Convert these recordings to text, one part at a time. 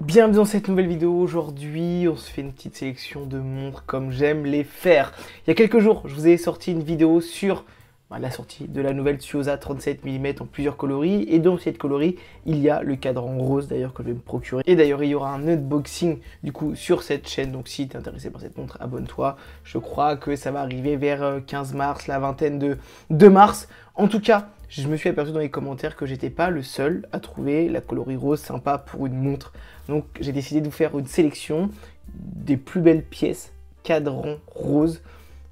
Bienvenue dans cette nouvelle vidéo. Aujourd'hui, on se fait une petite sélection de montres comme j'aime les faire. Il y a quelques jours, je vous ai sorti une vidéo sur la sortie de la nouvelle Tuosa 37 mm en plusieurs coloris. Et dans cette coloris, il y a le cadran rose d'ailleurs que je vais me procurer. Et d'ailleurs, il y aura un unboxing du coup sur cette chaîne. Donc si tu es intéressé par cette montre, abonne-toi. Je crois que ça va arriver vers 15 mars, la vingtaine de mars. En tout cas, je me suis aperçu dans les commentaires que j'étais pas le seul à trouver la coloris rose sympa pour une montre. Donc j'ai décidé de vous faire une sélection des plus belles pièces cadran rose.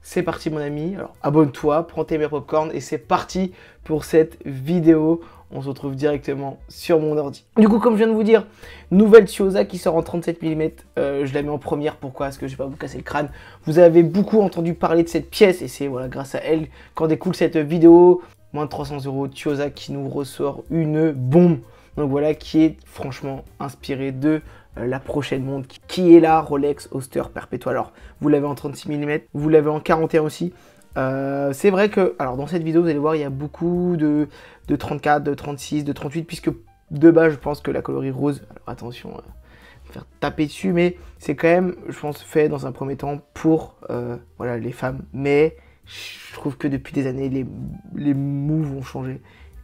C'est parti mon ami, alors abonne-toi, prends tes meilleurs popcorn et c'est parti pour cette vidéo. On se retrouve directement sur mon ordi. Du coup, comme je viens de vous dire, nouvelle Tuosa qui sort en 37 mm. Je la mets en première, pourquoi? Parce que je vais pas vous casser le crâne. Vous avez beaucoup entendu parler de cette pièce et c'est voilà, grâce à elle qu'en découle cette vidéo. Moins de 300 €, Tuosa qui nous ressort une bombe. Donc voilà, qui est franchement inspiré de la prochaine montre qui est la Rolex Oyster Perpetual. Alors, vous l'avez en 36 mm, vous l'avez en 41 aussi. C'est vrai que, alors dans cette vidéo, vous allez voir, il y a beaucoup de 34, de 36, de 38, puisque de base, je pense que la coloris rose, alors attention, me faire taper dessus, mais c'est quand même, je pense, fait dans un premier temps pour voilà, les femmes. Mais je trouve que depuis des années, les moves ont changé.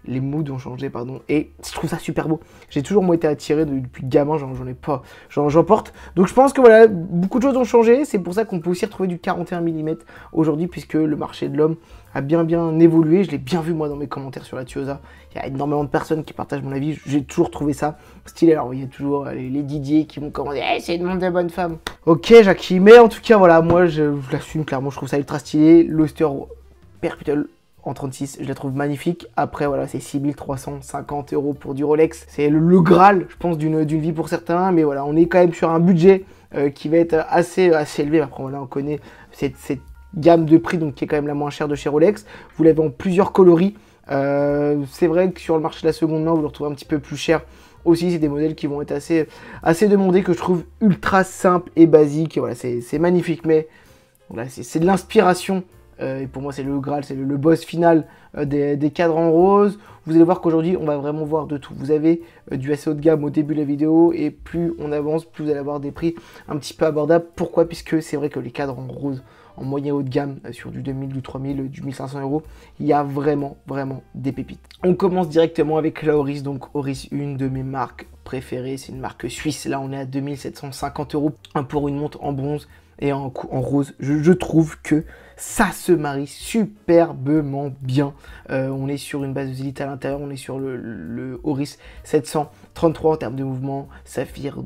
Les moods ont changé, pardon, et je trouve ça super beau. J'ai toujours moi été attiré depuis gamin, j'en ai pas, j'en porte. Donc je pense que voilà, beaucoup de choses ont changé. C'est pour ça qu'on peut aussi retrouver du 41 mm aujourd'hui, puisque le marché de l'homme a bien évolué. Je l'ai bien vu moi dans mes commentaires sur la Tuosa. Il y a énormément de personnes qui partagent mon avis. J'ai toujours trouvé ça stylé. Alors il y a toujours les Didier qui m'ont commandé hey, c'est une montre de bonne femme. Ok Jackie, mais en tout cas voilà, moi je l'assume clairement, je trouve ça ultra stylé. L'Oyster Perpetual en 36, je la trouve magnifique. Après, voilà, c'est 6350 € pour du Rolex. C'est le Graal, je pense, d'une vie pour certains. Mais voilà, on est quand même sur un budget qui va être assez élevé. Après, voilà, on connaît cette gamme de prix, donc qui est quand même la moins chère de chez Rolex. Vous l'avez en plusieurs coloris. C'est vrai que sur le marché de la seconde main, vous le retrouvez un petit peu plus cher. Aussi, c'est des modèles qui vont être assez demandés, que je trouve ultra simples et basiques. Et voilà, c'est magnifique, mais voilà, c'est de l'inspiration. Et pour moi, c'est le Graal, c'est le boss final des cadrans roses. Vous allez voir qu'aujourd'hui, on va vraiment voir de tout. Vous avez du assez haut de gamme au début de la vidéo, et plus on avance, plus vous allez avoir des prix un petit peu abordables. Pourquoi? Puisque c'est vrai que les cadrans roses en moyen haut de gamme, sur du 2000, du 3000, du 1500 €, il y a vraiment des pépites. On commence directement avec la Oris, donc Oris, une de mes marques préférées. C'est une marque suisse. Là, on est à 2750 € pour une montre en bronze et en rose. Je trouve que ça se marie superbement bien. On est sur une base de zélite à l'intérieur, on est sur le Oris 733 en termes de mouvement, saphir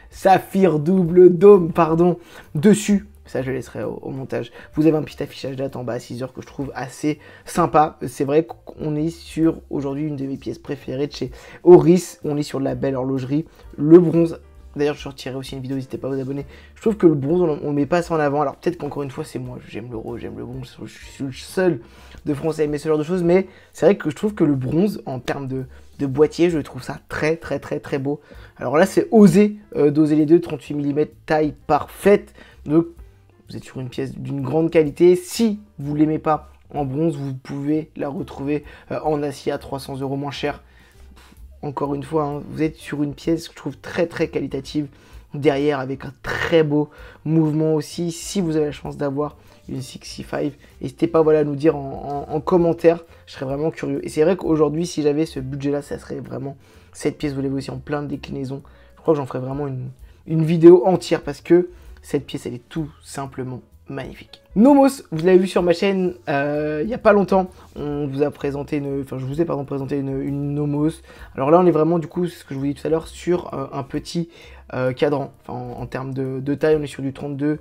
saphir double dôme, pardon, dessus. Ça, je laisserai au montage. Vous avez un petit affichage date en bas à 6 heures que je trouve assez sympa. C'est vrai qu'on est sur aujourd'hui une de mes pièces préférées de chez Oris. On est sur de la belle horlogerie. Le bronze. D'ailleurs, je sortirai aussi une vidéo, n'hésitez pas à vous abonner. Je trouve que le bronze, on ne met pas ça en avant. Alors peut-être qu'encore une fois, c'est moi. J'aime le rose, j'aime le bronze. Je suis le seul de France à aimer ce genre de choses. Mais c'est vrai que je trouve que le bronze, en termes de boîtier, je trouve ça très beau. Alors là, c'est osé doser les deux, 38 mm, taille parfaite. Donc, vous êtes sur une pièce d'une grande qualité. Si vous ne l'aimez pas en bronze, vous pouvez la retrouver en acier à 300 € moins cher. Encore une fois, hein, vous êtes sur une pièce que je trouve très qualitative. Derrière, avec un très beau mouvement aussi. Si vous avez la chance d'avoir une 65, n'hésitez pas voilà, à nous dire en commentaire. Je serais vraiment curieux. Et c'est vrai qu'aujourd'hui, si j'avais ce budget-là, ça serait vraiment cette pièce. Vous l'avez aussi en plein de déclinaisons. Je crois que j'en ferai vraiment une vidéo entière parce que cette pièce, elle est tout simplement magnifique. Nomos, vous l'avez vu sur ma chaîne il n'y a pas longtemps, on vous a présenté je vous ai présenté une Nomos. Alors là on est vraiment du coup, c'est ce que je vous dis tout à l'heure, sur un petit cadran. Enfin, en termes de taille, on est sur du 32,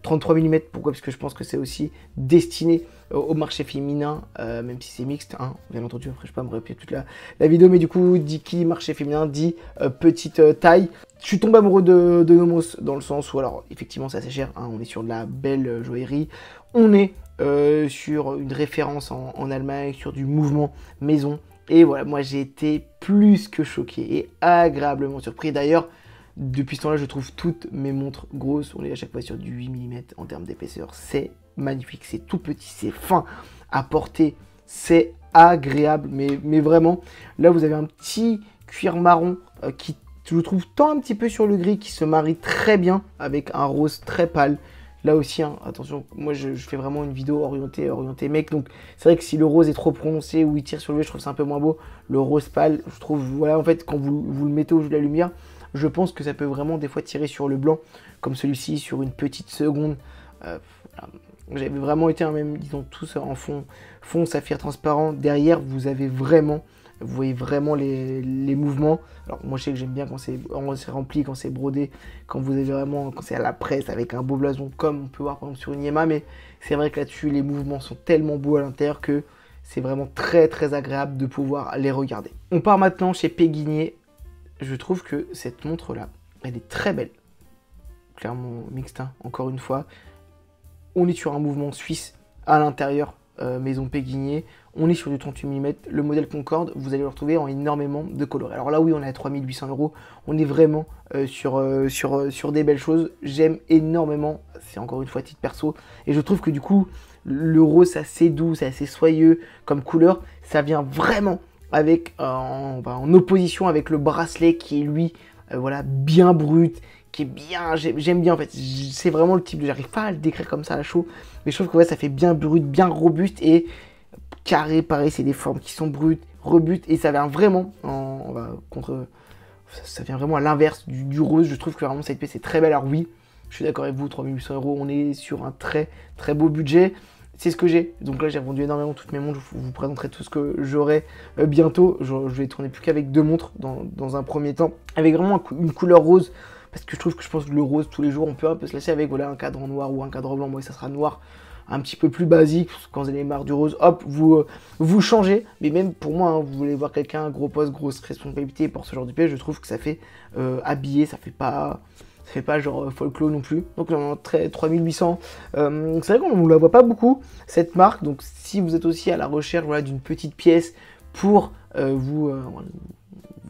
33 mm. Pourquoi? Parce que je pense que c'est aussi destiné au marché féminin, même si c'est mixte, hein, bien entendu. Après je peux pas me répéter toute la vidéo, mais du coup dit qui marché féminin dit petite taille. Je suis tombé amoureux de Nomos dans le sens où, alors effectivement c'est assez cher, hein, on est sur de la belle joaillerie, on est sur une référence en Allemagne, sur du mouvement maison, et voilà, moi j'ai été plus que choqué et agréablement surpris. D'ailleurs, depuis ce temps-là, je trouve toutes mes montres grosses, on est à chaque fois sur du 8 mm en termes d'épaisseur, c'est magnifique, c'est tout petit, c'est fin à porter, c'est agréable, mais vraiment, là vous avez un petit cuir marron qui, je trouve, tend un petit peu sur le gris, qui se marie très bien avec un rose très pâle. Là aussi, hein, attention, moi je fais vraiment une vidéo orientée mec, donc c'est vrai que si le rose est trop prononcé ou il tire sur le V, je trouve c'est un peu moins beau. Le rose pâle, je trouve, voilà, en fait, quand vous le mettez au jeu de la lumière, je pense que ça peut vraiment des fois tirer sur le blanc, comme celui-ci, sur une petite seconde. Voilà. J'avais vraiment été, même, disons, tous en fond saphir transparent. Derrière, vous voyez vraiment les mouvements. Alors moi je sais que j'aime bien quand c'est rempli, quand c'est brodé, quand vous avez vraiment, quand c'est à la presse avec un beau blason comme on peut voir par exemple sur une Yema, mais c'est vrai que là-dessus les mouvements sont tellement beaux à l'intérieur que c'est vraiment très très agréable de pouvoir les regarder. On part maintenant chez Péguinier. Je trouve que cette montre là, elle est très belle. Clairement mixte, hein, encore une fois. On est sur un mouvement suisse à l'intérieur, maison Péguinier. On est sur du 38 mm. Le modèle Concorde, vous allez le retrouver en énormément de coloris. Alors là, oui, on est à 3800 €. On est vraiment sur des belles choses. J'aime énormément, c'est encore une fois titre perso. Et je trouve que du coup, le rose, c'est assez doux, c'est assez soyeux comme couleur. Ça vient vraiment avec en opposition avec le bracelet qui est lui, voilà, bien brut, qui est bien, j'aime bien en fait, c'est vraiment le type de, j'arrive pas à le décrire comme ça à chaud, mais je trouve que ouais, ça fait bien brut, bien robuste et carré, pareil, c'est des formes qui sont brutes, rebutes, et ça vient vraiment ça vient vraiment à l'inverse du rose. Je trouve que vraiment cette pièce est très belle. Alors oui, je suis d'accord avec vous, 3800 €, on est sur un très très beau budget. C'est ce que j'ai, donc là j'ai vendu énormément toutes mes montres, je vous présenterai tout ce que j'aurai bientôt. Je vais tourner plus qu'avec 2 montres dans un premier temps, avec vraiment une couleur rose, parce que je pense que le rose tous les jours on peut un peu se laisser avec, voilà, un cadre noir ou un cadre blanc. Moi ça sera noir, un petit peu plus basique, quand vous avez marre du rose, hop, vous changez. Mais même pour moi, hein, vous voulez voir quelqu'un, gros poste, grosse responsabilité pour ce genre de pièce, je trouve que ça fait habillé, ça fait pas genre folklore non plus. Donc très 3800. C'est vrai qu'on ne la voit pas beaucoup cette marque. Donc si vous êtes aussi à la recherche, voilà, d'une petite pièce pour vous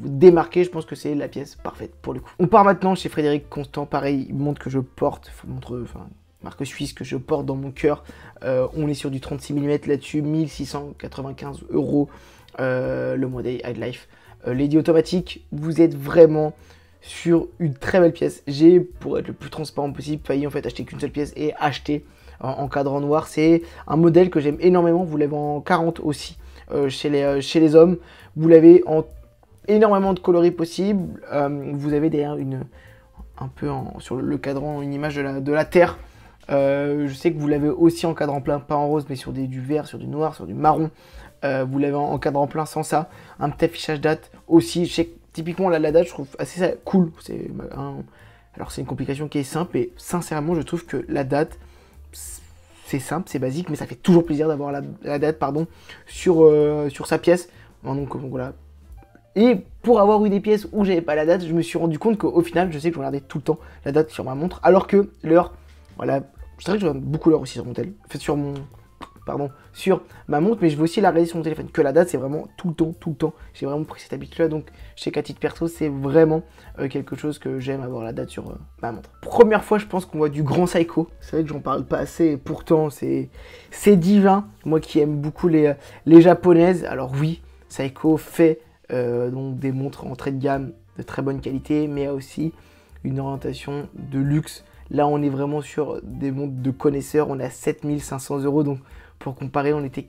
démarquer, je pense que c'est la pièce parfaite pour le coup. On part maintenant chez Frédéric Constant. Pareil, montre que je porte, marque suisse que je porte dans mon cœur. On est sur du 36 mm là-dessus, 1695 €. Le modèle High Life Lady automatique. Vous êtes vraiment sur une très belle pièce. J'ai, pour être le plus transparent possible, failli en fait acheter qu'une seule pièce et acheter en cadran noir. C'est un modèle que j'aime énormément. Vous l'avez en 40 aussi chez les hommes. Vous l'avez en énormément de coloris possibles. Vous avez derrière un peu sur le cadran une image de la Terre. Je sais que vous l'avez aussi en cadran plein, pas en rose, mais sur du vert, sur du noir, sur du marron. Vous l'avez en cadran plein sans ça. Un petit affichage date aussi. Je sais que typiquement la date, je trouve assez cool. Alors c'est une complication qui est simple, et sincèrement, je trouve que la date, c'est simple, c'est basique, mais ça fait toujours plaisir d'avoir la date, sur sa pièce. Donc voilà. Et pour avoir eu des pièces où j'avais pas la date, je me suis rendu compte qu'au final, je sais que je regardais tout le temps la date sur ma montre, alors que l'heure, voilà, je dirais que je regarde beaucoup l'heure aussi sur mon tel, en fait sur ma montre, mais je vais aussi la regarder sur mon téléphone. Que la date, c'est vraiment tout le temps. J'ai vraiment pris cette habitude-là, donc je sais qu'à titre perso, c'est vraiment quelque chose que j'aime, avoir la date sur ma montre. Première fois, je pense qu'on voit du grand Seiko. C'est vrai que j'en parle pas assez, et pourtant c'est divin. Moi qui aime beaucoup les japonaises, alors oui, Seiko fait donc des montres entrée de gamme de très bonne qualité, mais aussi une orientation de luxe. Là, on est vraiment sur des montres de connaisseurs. On est à 7500 €. Donc, pour comparer, on est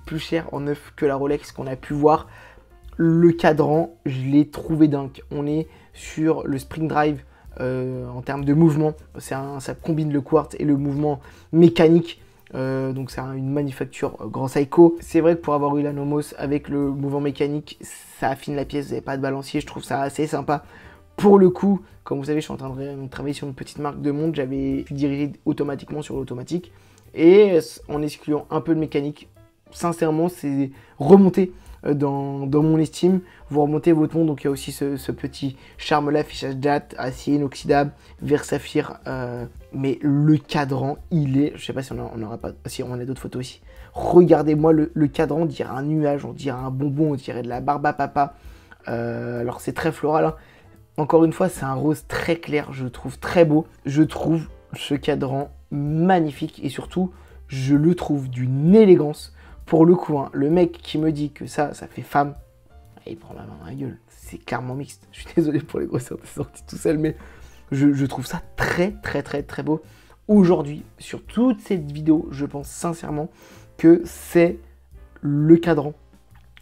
plus cher en neuf que la Rolex qu'on a pu voir. Le cadran, je l'ai trouvé dingue. On est sur le Spring Drive en termes de mouvement. Ça combine le quartz et le mouvement mécanique. Donc, c'est une manufacture Grand Seiko. C'est vrai que pour avoir eu la Nomos avec le mouvement mécanique, ça affine la pièce. Vous n'avez pas de balancier. Je trouve ça assez sympa. Pour le coup, comme vous savez, je suis en train de travailler sur une petite marque de montre. J'avais dirigé automatiquement sur l'automatique. Et en excluant un peu de mécanique, sincèrement, c'est remonté dans mon estime. Vous remontez votre montre, donc il y a aussi ce petit charme-là, affichage date, acier inoxydable, vert saphir. Mais le cadran, je sais pas si on n'aura pas, si on a d'autres photos aussi. Regardez-moi le cadran, on dirait un nuage, on dirait un bonbon, on dirait de la barbe à papa. Alors c'est très floral, hein. Encore une fois, c'est un rose très clair, je trouve très beau. Je trouve ce cadran magnifique et surtout, je le trouve d'une élégance. Pour le coup, hein, le mec qui me dit que ça fait femme, il prend la main dans la gueule. C'est clairement mixte. Je suis désolé pour les grosseurs de sortie tout seul, mais je trouve ça très beau. Aujourd'hui, sur toute cette vidéo, je pense sincèrement que c'est le cadran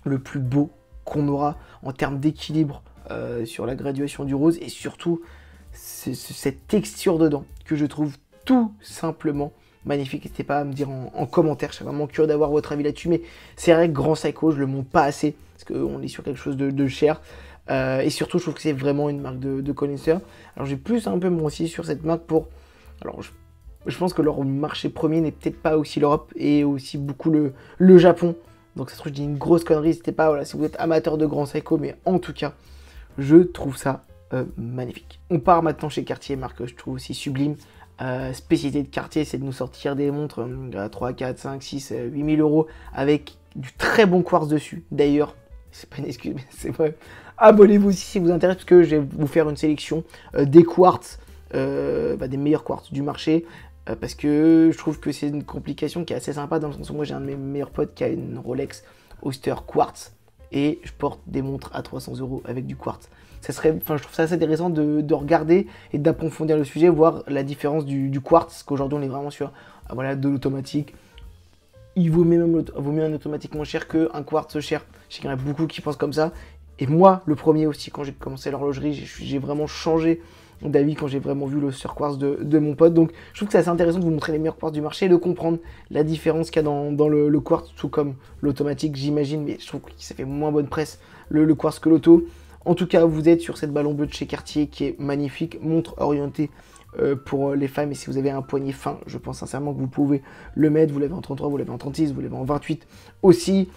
le plus beau qu'on aura en termes d'équilibre sur la graduation du rose, et surtout cette texture dedans que je trouve tout simplement magnifique. N'hésitez pas à me dire en commentaire, je suis vraiment curieux d'avoir votre avis là-dessus, mais c'est vrai que Grand Seiko, je le monte pas assez, parce qu'on est sur quelque chose de cher, et surtout je trouve que c'est vraiment une marque de connaisseurs. Alors j'ai plus un peu moi aussi sur cette marque pour... Alors je pense que leur marché premier n'est peut-être pas aussi l'Europe, et aussi beaucoup le Japon, donc ça se trouve je dis une grosse connerie, n'hésitez pas, voilà, si vous êtes amateur de Grand Seiko, mais en tout cas, je trouve ça magnifique. On part maintenant chez Cartier, marque que je trouve aussi sublime. Spécialité de Cartier, c'est de nous sortir des montres à 3, 4, 5, 6, 8 000 € avec du très bon quartz dessus. D'ailleurs, c'est pas une excuse, mais c'est vrai. Abonnez-vous aussi si vous intéresse, parce que je vais vous faire une sélection des quartz, des meilleurs quartz du marché. Parce que je trouve que c'est une complication qui est assez sympa, dans le sens où moi j'ai un de mes meilleurs potes qui a une Rolex Oyster quartz, et je porte des montres à 300 € avec du quartz. Je trouve ça assez intéressant de regarder et d'approfondir le sujet, voir la différence du quartz, parce qu'aujourd'hui on est vraiment sur voilà, de l'automatique. Il vaut mieux un automatique moins cher qu'un quartz cher. Je sais qu'il y en a beaucoup qui pensent comme ça. Et moi, le premier aussi, quand j'ai commencé l'horlogerie, j'ai vraiment changé d'avis quand j'ai vraiment vu le quartz de mon pote. Donc je trouve que c'est assez intéressant de vous montrer les meilleurs quartz du marché, de comprendre la différence qu'il y a dans le quartz, tout comme l'automatique, j'imagine, mais je trouve que ça fait moins bonne presse le quartz que l'auto. En tout cas, vous êtes sur cette ballon bleue de chez Cartier qui est magnifique, montre orientée pour les femmes, et si vous avez un poignet fin, je pense sincèrement que vous pouvez le mettre. Vous l'avez en 33, vous l'avez en 36, vous l'avez en 28 aussi.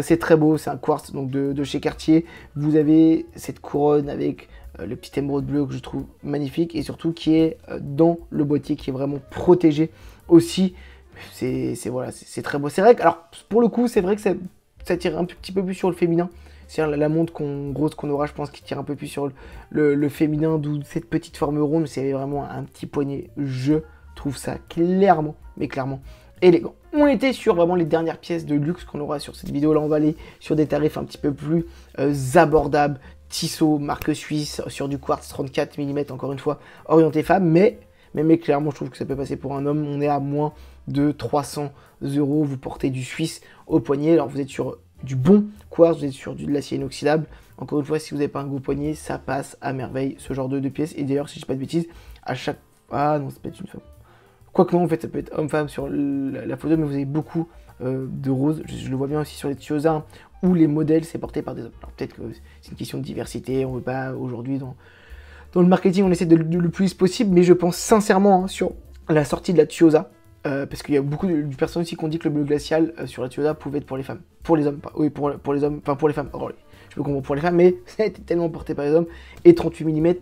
C'est très beau, c'est un quartz donc de chez Cartier. Vous avez cette couronne avec le petit émeraude bleu que je trouve magnifique, et surtout qui est dans le boîtier, qui est vraiment protégé aussi. C'est très beau. C'est vrai que, alors pour le coup, c'est vrai que ça tire un petit peu plus sur le féminin. C'est la montre grosse qu'on aura, je pense, qui tire un peu plus sur le féminin, d'où cette petite forme ronde. C'est vraiment un petit poignet. Je trouve ça clairement, mais clairement élégant. On était sur vraiment les dernières pièces de luxe qu'on aura sur cette vidéo. Là, on va aller sur des tarifs un petit peu plus abordables. Tissot, marque suisse, sur du quartz 34 mm, encore une fois, orienté femme. Mais clairement, je trouve que ça peut passer pour un homme. On est à moins de 300 €. Vous portez du suisse au poignet. Alors, vous êtes sur du bon quartz, vous êtes sur de l'acier inoxydable. Encore une fois, si vous n'avez pas un gros poignet, ça passe à merveille, ce genre de pièces. Et d'ailleurs, si je dis pas de bêtises, à chaque... Ah non, ça peut être une femme. Quoique non, en fait, ça peut être homme-femme sur la photo, mais vous avez beaucoup de rose. Je le vois bien aussi sur les Tiosa, hein, où les modèles, c'est porté par des hommes. Alors peut-être que c'est une question de diversité, on ne veut pas aujourd'hui, dans le marketing, on essaie de le plus possible, mais je pense sincèrement sur la sortie de la Tiosa, parce qu'il y a beaucoup de personnes aussi qui ont dit que le bleu glacial sur la Tiosa pouvait être pour les femmes. Pour les hommes, pas, oui, pour les hommes, enfin pour les femmes. Alors, je peux comprendre pour les femmes, mais ça a été tellement porté par les hommes. Et 38 mm,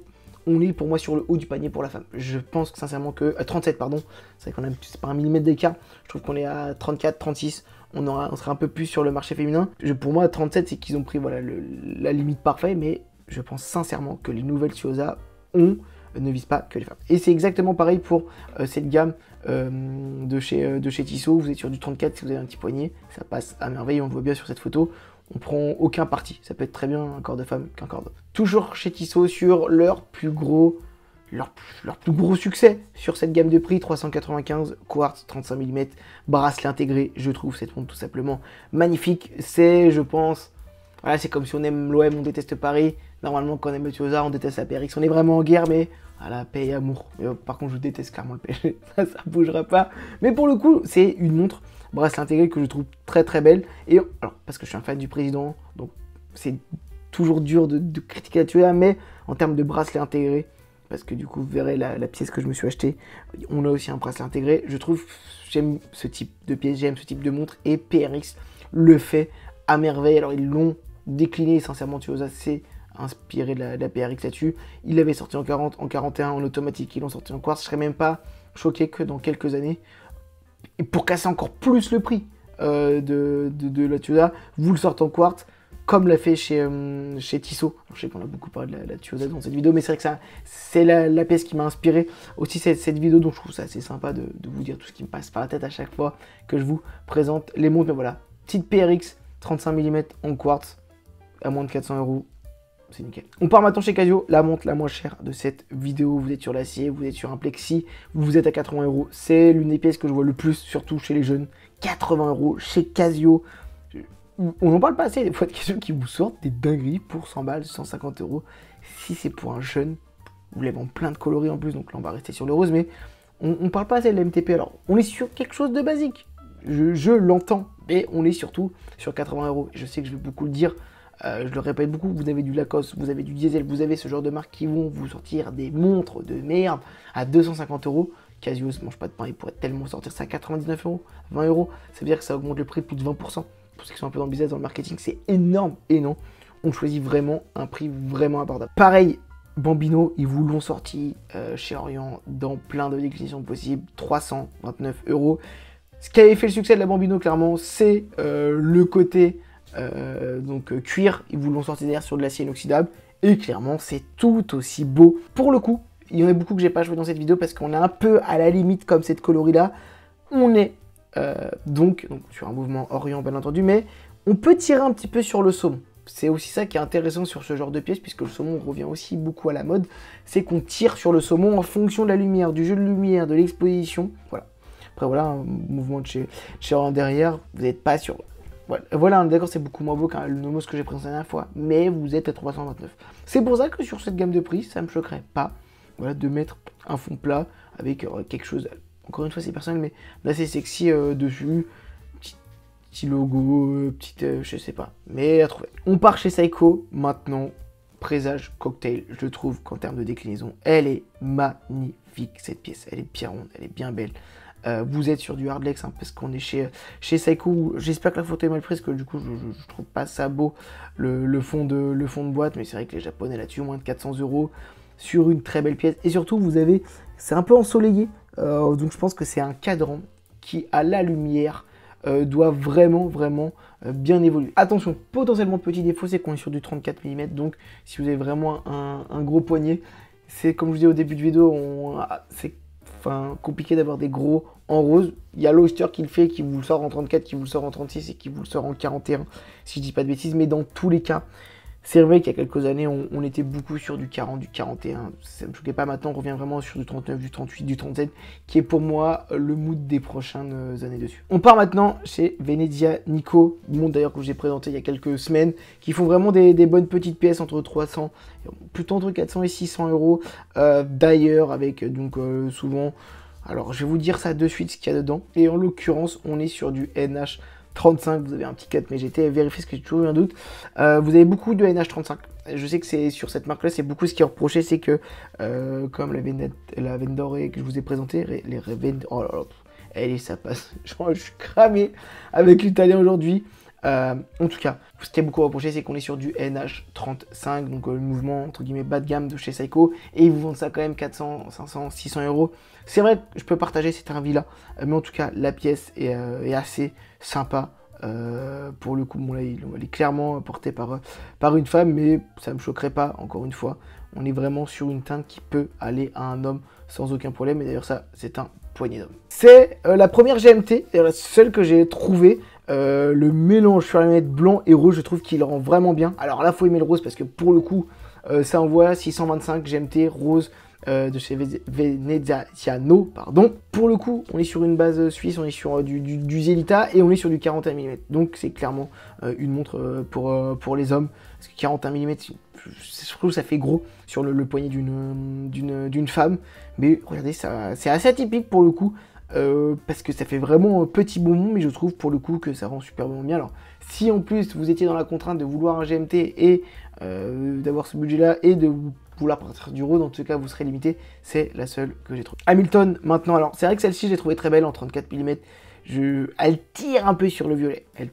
on est pour moi sur le haut du panier pour la femme. Je pense que sincèrement que... 37, pardon. C'est vrai qu'on a c'est pas un millimètre d'écart. Je trouve qu'on est à 34, 36. On sera un peu plus sur le marché féminin. Pour moi, 37, c'est qu'ils ont pris voilà, la limite parfaite, mais je pense sincèrement que les nouvelles Tiosa ne visent pas que les femmes. Et c'est exactement pareil pour cette gamme de chez Tissot. Vous êtes sur du 34, si vous avez un petit poignet, ça passe à merveille, on le voit bien sur cette photo. On prend aucun parti, ça peut être très bien un corps de femme qu'un corps d'homme. Toujours chez Tissot sur leur plus gros succès sur cette gamme de prix, 395, quartz 35 mm, bracelet intégré. Je trouve cette montre tout simplement magnifique. C'est, je pense, voilà, c'est comme si on aime l'OM, on déteste Paris. Normalement, quand on aime le Tiosa, on déteste la PRX. On est vraiment en guerre, mais voilà, paix et amour. Mais, par contre, je déteste clairement le PSG. Ça bougera pas. Mais pour le coup, c'est une montre bracelet intégré que je trouve très très belle. Et alors, parce que je suis un fan du président, donc c'est toujours dur de critiquer la Tiosa, mais en termes de bracelet intégré, parce que du coup, vous verrez la pièce que je me suis achetée, on a aussi un bracelet intégré. Je trouve, j'aime ce type de pièce, j'aime ce type de montre, et PRX le fait à merveille. Alors, ils l'ont décliné, sincèrement, Tiosa, c'est inspiré de la PRX là-dessus. Ils l'avaient sorti en 40, en 41 en automatique, ils l'ont sorti en quartz. Je serais même pas choqué que dans quelques années, et pour casser encore plus le prix de la Tiosa, vous le sortez en quartz, comme l'a fait chez Tissot. Alors, je sais qu'on a beaucoup parlé de la Tiosa dans cette vidéo, mais c'est vrai que c'est la pièce qui m'a inspiré aussi cette vidéo, donc je trouve ça assez sympa de vous dire tout ce qui me passe par la tête à chaque fois que je vous présente les montres. Mais voilà, petite PRX 35 mm en quartz, à moins de 400 €. C'est nickel. On part maintenant chez Casio, la montre la moins chère de cette vidéo. Vous êtes sur l'acier, vous êtes sur un plexi, vous êtes à 80 €. C'est l'une des pièces que je vois le plus, surtout chez les jeunes. 80 € chez Casio. On n'en parle pas assez des fois de Casio qui vous sortent des dingueries pour 100 balles, 150 €. Si c'est pour un jeune, vous l'avez en plein de coloris en plus, donc là on va rester sur le rose, mais on parle pas assez de la MTP. Alors, on est sur quelque chose de basique. Je l'entends, mais on est surtout sur 80 €. Je sais que je vais beaucoup le dire. Je le répète beaucoup, vous avez du Lacoste, vous avez du Diesel, vous avez ce genre de marques qui vont vous sortir des montres de merde à 250 €. Casio ne mange pas de pain, il pourrait tellement sortir ça à 99 €, 20 €. Ça veut dire que ça augmente le prix de plus de 20%. Pour ceux qui sont un peu dans le business, dans le marketing, c'est énorme. Et non, on choisit vraiment un prix vraiment abordable. Pareil, Bambino, ils vous l'ont sorti chez Orient dans plein de déclinaisons possibles, 329 €. Ce qui avait fait le succès de la Bambino, clairement, c'est le côté cuir. Ils vous l'ont sorti derrière sur de l'acier inoxydable. Et clairement, c'est tout aussi beau. Pour le coup, il y en a beaucoup que j'ai pas joué dans cette vidéo parce qu'on est un peu à la limite comme cette coloris-là. On est donc sur un mouvement Orient, bien entendu, mais on peut tirer un petit peu sur le saumon. C'est aussi ça qui est intéressant sur ce genre de pièce, puisque le saumon revient aussi beaucoup à la mode, c'est qu'on tire sur le saumon en fonction de la lumière, du jeu de lumière, de l'exposition. Voilà. Après, voilà, un mouvement de chez Orient derrière, vous n'êtes pas sur... Voilà, d'accord, c'est beaucoup moins beau qu'un le Nomos que j'ai présenté la dernière fois, mais vous êtes à 329. C'est pour ça que sur cette gamme de prix, ça ne me choquerait pas, voilà, de mettre un fond plat avec quelque chose, encore une fois c'est personnel, mais d'assez sexy dessus, petit logo, petite, je sais pas, mais à trouver. On part chez Seiko maintenant. Présage cocktail, je trouve qu'en termes de déclinaison, elle est magnifique cette pièce, elle est bien ronde, elle est bien belle. Vous êtes sur du hardlex hein, parce qu'on est chez Seiko. J'espère que la photo est mal prise, parce que du coup je trouve pas ça beau le fond de boîte, mais c'est vrai que les japonais là-dessus, moins de 400 € sur une très belle pièce. Et surtout vous avez, c'est un peu ensoleillé, donc je pense que c'est un cadran qui à la lumière doit vraiment bien évoluer. Attention, potentiellement petit défaut, c'est qu'on est sur du 34 mm, donc si vous avez vraiment un gros poignet, c'est comme je vous disais au début de vidéo, c'est compliqué d'avoir des gros en rose. Il y a l'Oyster qui le fait, qui vous le sort en 34, qui vous le sort en 36 et qui vous le sort en 41, si je dis pas de bêtises, mais dans tous les cas, c'est vrai qu'il y a quelques années, on était beaucoup sur du 40, du 41, ça ne me choquait pas. Maintenant, on revient vraiment sur du 39, du 38, du 37, qui est pour moi le mood des prochaines années dessus. On part maintenant chez Venezia Nico, monde d'ailleurs que j'ai présenté il y a quelques semaines, qui font vraiment des bonnes petites pièces entre 300, plutôt entre 400 et 600 €, d'ailleurs, avec donc souvent, alors je vais vous dire ça de suite ce qu'il y a dedans, et en l'occurrence, on est sur du NH 35, vous avez un petit 4, mais j'ai été vérifier parce que j'ai toujours eu un doute. Vous avez beaucoup de NH35. Je sais que c'est sur cette marque-là, c'est beaucoup ce qui est reproché, c'est que comme la Vendore que je vous ai présenté, les oh là là, allez, ça passe. Genre, je suis cramé avec l'italien aujourd'hui. En tout cas, ce qui est beaucoup reproché, c'est qu'on est sur du NH35, donc le mouvement entre guillemets bas de gamme de chez Seiko, et ils vous vendent ça quand même 400, 500, 600 €. C'est vrai que je peux partager cet avis-là, mais en tout cas, la pièce est assez sympa. Pour le coup, bon, là, elle est clairement portée par une femme, mais ça ne me choquerait pas, encore une fois. On est vraiment sur une teinte qui peut aller à un homme sans aucun problème, et d'ailleurs ça, c'est un poignet d'homme. C'est la première GMT, d'ailleurs la seule que j'ai trouvée. Le mélange sur la lunette blanc et rouge, je trouve qu'il rend vraiment bien. Alors là, faut aimer le rose parce que pour le coup, ça envoie 625 GMT rose de chez Veneziano, pardon. Pour le coup, on est sur une base suisse, on est sur du Zelita et on est sur du 41 mm. Donc c'est clairement une montre pour les hommes. Parce que 41 mm, je trouve que ça fait gros sur le poignet d'une femme. Mais regardez, c'est assez atypique pour le coup. Parce que ça fait vraiment petit bonbon, mais je trouve pour le coup que ça rend super bien. Alors, si en plus vous étiez dans la contrainte de vouloir un GMT et d'avoir ce budget-là et de vouloir partir du rose, dans tout cas vous serez limité, c'est la seule que j'ai trouvée. Hamilton maintenant, alors c'est vrai que celle-ci j'ai trouvé très belle en 34 mm. Elle tire un peu sur le violet, mais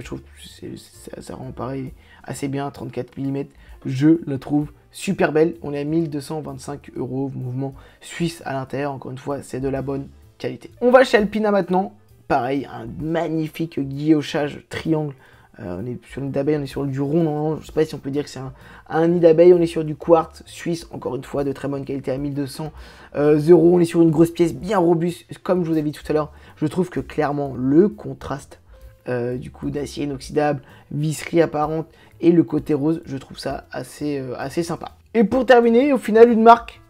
je trouve que ça rend pareil assez bien. 34 mm, je la trouve super belle. On est à 1225 €, mouvement suisse à l'intérieur, encore une fois, c'est de la bonne qualité. On va chez Alpina maintenant, pareil, un magnifique guillochage triangle. On est sur une nid d'abeille, on est sur du rond, non, je sais pas si on peut dire que c'est un nid d'abeille. On est sur du quartz suisse, encore une fois, de très bonne qualité à 1200 €. On est sur une grosse pièce bien robuste, comme je vous avais dit tout à l'heure. Je trouve que clairement le contraste du coup d'acier inoxydable, visserie apparente et le côté rose, je trouve ça assez sympa. Et pour terminer, au final, une marque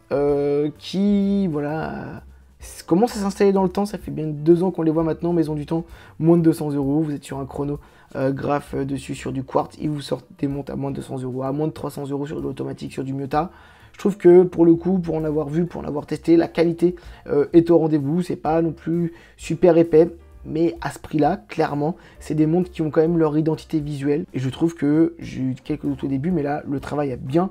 qui, voilà, commence à s'installer dans le temps. Ça fait bien 2 ans qu'on les voit maintenant, Maison du Temps, moins de 200 €. Vous êtes sur un chrono graphe dessus sur du quartz, ils vous sortent des montres à moins de 200 €, à moins de 300 € sur de l'automatique, sur du Miyota. Je trouve que pour le coup, pour en avoir vu, pour en avoir testé, la qualité est au rendez-vous. C'est pas non plus super épais, mais à ce prix-là, clairement, c'est des montres qui ont quand même leur identité visuelle. Et je trouve que j'ai eu quelques doutes au début, mais là, le travail a bien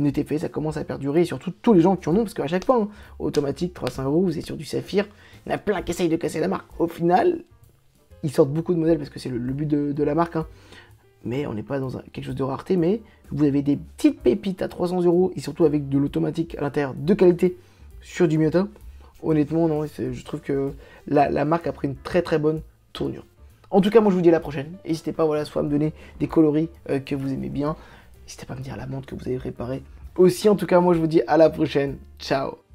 été fait. Ça commence à perdurer, et surtout tous les gens qui en ont, parce qu'à chaque fois, hein, automatique, 300 €, vous êtes sur du saphir. Il y en a plein qui essayent de casser la marque. Au final, ils sortent beaucoup de modèles parce que c'est le but de la marque, hein. Mais on n'est pas dans quelque chose de rareté, mais vous avez des petites pépites à 300 € et surtout avec de l'automatique à l'intérieur de qualité sur du Miyota. Honnêtement, non, je trouve que la marque a pris une très bonne tournure. En tout cas, moi je vous dis à la prochaine. N'hésitez pas, voilà, soit à me donner des coloris que vous aimez bien. N'hésitez pas à me dire la montre que vous avez réparée. Aussi, en tout cas, moi je vous dis à la prochaine. Ciao.